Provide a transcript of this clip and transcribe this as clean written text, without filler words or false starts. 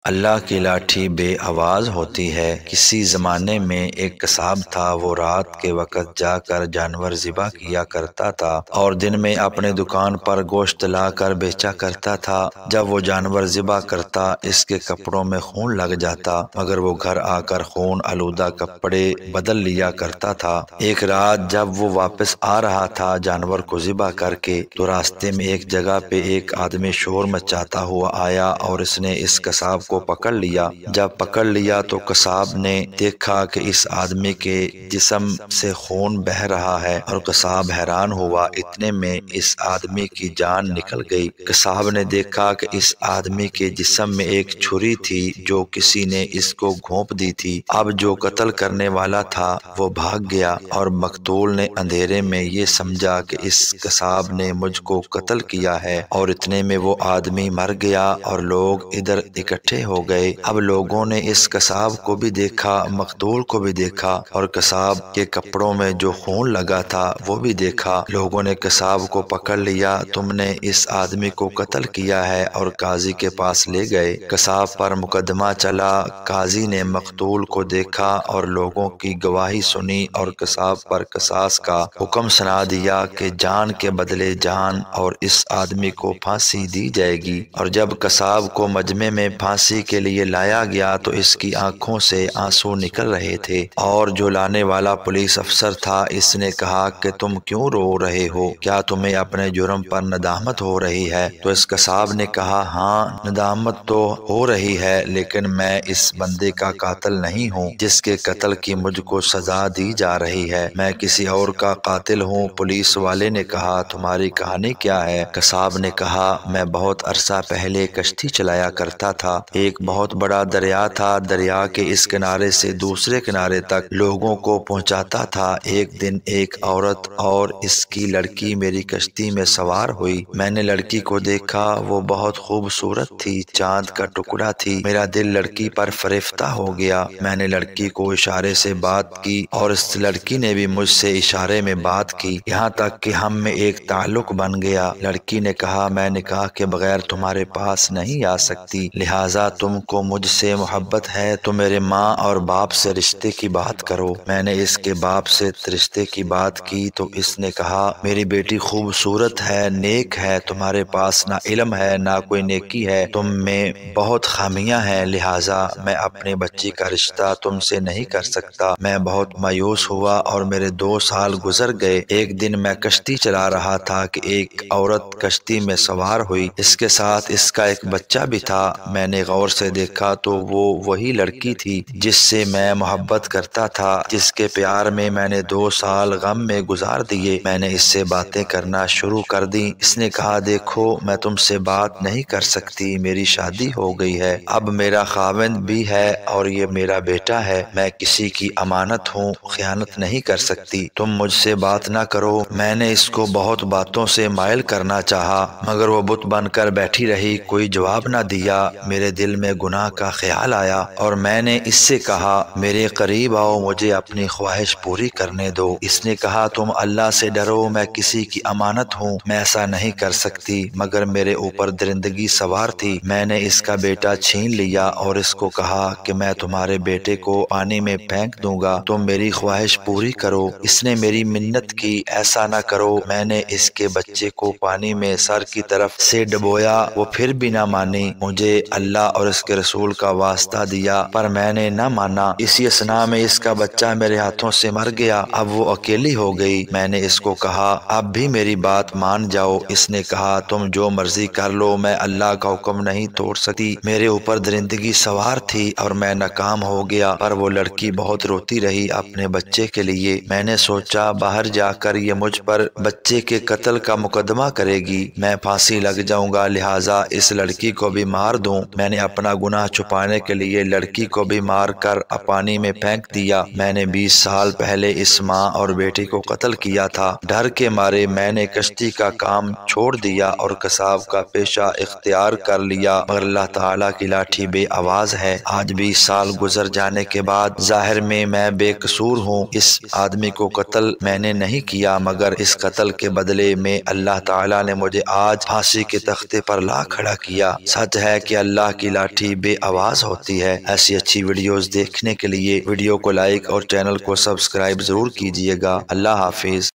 اللہ کی لاٹھی بے آواز ہوتی ہے۔ کسی زمانے میں ایک قصاب تھا، وہ رات کے وقت جا کر جانور ذبح کیا کرتا تھا اور دن میں اپنے دکان پر گوشت لا کر بیچا کرتا تھا۔ جب وہ جانور ذبح کرتا اس کے کپڑوں میں خون لگ جاتا، مگر وہ گھر آ کر خون آلودہ کپڑے بدل لیا کرتا تھا۔ ایک رات جب وہ واپس آ رہا تھا جانور کو ذبح کر کے، تو راستے میں ایک جگہ پہ ایک آدمی شور مچاتا ہوا آیا اور اس نے اس قصاب کو پکڑ لیا۔ جب پکڑ لیا تو قصاب نے دیکھا کہ اس آدمی کے جسم سے خون بہہ رہا ہے، اور قصاب حیران ہوا۔ اتنے میں اس آدمی کی جان نکل گئی۔ قصاب نے دیکھا کہ اس آدمی کے جسم میں ایک چھری تھی جو کسی نے اس کو گھونپ دی تھی۔ اب جو قتل کرنے والا تھا وہ بھاگ گیا، اور مقتول نے اندھیرے میں یہ سمجھا کہ اس قصاب نے مجھ کو قتل کیا ہے، اور اتنے میں وہ آدمی مر گیا اور لوگ ادھر اکٹھے ہو گئے۔ اب لوگوں نے اس قصاب کو بھی دیکھا، مقتول کو بھی دیکھا، اور قصاب کے کپڑوں میں جو خون لگا تھا وہ بھی دیکھا۔ لوگوں نے قصاب کو پکڑ لیا، تم نے اس آدمی کو قتل کیا ہے، اور قاضی کے پاس لے گئے۔ قصاب پر مقدمہ چلا، قاضی نے مقتول کو دیکھا اور لوگوں کی گواہی سنی، اور قصاب پر قصاص کا حکم سنا دیا کہ جان کے بدلے جان، اور اس آدمی کو پھانسی دی جائے گی۔ اور جب قصاب کو مجمع میں پھانسی کے لیے لایا گیا تو اس کی آنکھوں سے آنسو نکل رہے تھے، اور جو لانے والا پولیس افسر تھا اس نے کہا کہ تم کیوں رو رہے ہو؟ کیا تمہیں اپنے جرم پر ندامت ہو رہی ہے؟ تو اس قصاب نے کہا، ہاں ندامت تو ہو رہی ہے، لیکن میں اس بندے کا قاتل نہیں ہوں جس کے قتل کی مجھ کو سزا دی جا رہی ہے، میں کسی اور کا قاتل ہوں۔ پولیس والے نے کہا، تمہاری کہانی کیا ہے؟ قصاب نے کہا، میں بہت عرصہ پہلے کشتی چلایا کرتا تھا۔ ایک بہت بڑا دریا تھا، دریا کے اس کنارے سے دوسرے کنارے تک لوگوں کو پہنچاتا تھا۔ ایک دن ایک عورت اور اس کی لڑکی میری کشتی میں سوار ہوئی۔ میں نے لڑکی کو دیکھا، وہ بہت خوبصورت تھی، چاند کا ٹکڑا تھی۔ میرا دل لڑکی پر فریفتہ ہو گیا۔ میں نے لڑکی کو اشارے سے بات کی، اور اس لڑکی نے بھی مجھ سے اشارے میں بات کی، یہاں تک کہ ہم میں ایک تعلق بن گیا۔ لڑکی نے کہا، میں نکاح کے بغیر تمہارے پاس نہیں آ سکتی، لہٰذا تم کو مجھ سے محبت ہے تو میرے ماں اور باپ سے رشتے کی بات کرو۔ میں نے اس کے باپ سے رشتے کی بات کی تو اس نے کہا، میری بیٹی خوبصورت ہے، نیک ہے، تمہارے پاس نہ علم ہے نہ کوئی نیکی ہے، تم میں بہت خامیاں ہیں، لہٰذا میں اپنے بچی کا رشتہ تم سے نہیں کر سکتا۔ میں بہت مایوس ہوا اور میرے 2 سال گزر گئے۔ ایک دن میں کشتی چلا رہا تھا کہ ایک عورت کشتی میں سوار ہوئی، اس کے ساتھ اس کا ایک بچہ بھی تھا۔ میں نے غور سے دیکھا تو وہ وہی لڑکی تھی جس سے میں محبت کرتا تھا، جس کے پیار میں میں نے 2 سال غم میں گزار دیے۔ میں نے اس سے باتیں کرنا شروع کر دیں۔ اس نے کہا، دیکھو میں تم سے بات نہیں کر سکتی، میری شادی ہو گئی ہے، اب میرا خاوند بھی ہے اور یہ میرا بیٹا ہے، میں کسی کی امانت ہوں، خیانت نہیں کر سکتی، تم مجھ سے بات نہ کرو۔ میں نے اس کو بہت باتوں سے مائل کرنا چاہا، مگر وہ بت بن کر بیٹھی رہی، کوئی جواب نہ دیا۔ میرے دل میں گناہ کا خیال آیا اور میں نے اس سے کہا، میرے قریب آؤ، مجھے اپنی خواہش پوری کرنے دو۔ اس نے کہا، تم اللہ سے ڈرو، میں کسی کی امانت ہوں، میں ایسا نہیں کر سکتی، مگر میرے اوپر درندگی سوار تھی، میں نے اس کا بیٹا چھین لیا اور اس کو کہا کہ میں تمہارے بیٹے کو پانی میں پھینک دوں گا، تم میری خواہش پوری کرو۔ اس نے میری منت کی، ایسا نہ کرو۔ میں نے اس کے بچے کو پانی میں سر کی طرف سے ڈبویا، وہ پھر بھی نہ مانی۔ مجھے اللہ اور اس کے رسول کا واسطہ دیا، پر میں نے نہ مانا۔ اسی اثنا میں اس کا بچہ میرے ہاتھوں سے مر گیا، اب وہ اکیلی ہو گئی۔ میں نے اس کو کہا، اب بھی میری بات مان جاؤ۔ اس نے کہا، تم جو مرضی کر لو، میں اللہ کا حکم نہیں توڑ سکتی۔ میرے اوپر درندگی سوار تھی اور میں ناکام ہو گیا، پر وہ لڑکی بہت روتی رہی اپنے بچے کے لیے۔ میں نے سوچا، باہر جا کر یہ مجھ پر بچے کے قتل کا مقدمہ کرے گی، میں پھانسی لگ جاؤں گا، لہٰذا اس لڑکی کو بھی مار دوں۔ میں نے اپنا گناہ چھپانے کے لیے لڑکی کو بھی مار کر پانی میں پھینک دیا۔ میں نے 20 سال پہلے اس ماں اور بیٹی کو قتل کیا تھا، ڈر کے مارے میں نے کشتی کا کام چھوڑ دیا اور قصاب کا پیشہ اختیار کر لیا، مگر اللہ تعالیٰ کی لاٹھی بے آواز ہے۔ آج 20 سال گزر جانے کے بعد ظاہر میں بے قصور ہوں، اس آدمی کو قتل میں نے نہیں کیا، مگر اس قتل کے بدلے میں اللہ تعالیٰ نے مجھے آج پھانسی کے تختے پر لا کھڑا کیا۔ سچ ہے کہ اللہ کی لاٹھی بے آواز ہوتی ہے۔ ایسی اچھی ویڈیوز دیکھنے کے لیے ویڈیو کو لائک اور چینل کو سبسکرائب ضرور کیجیے گا۔ اللہ حافظ۔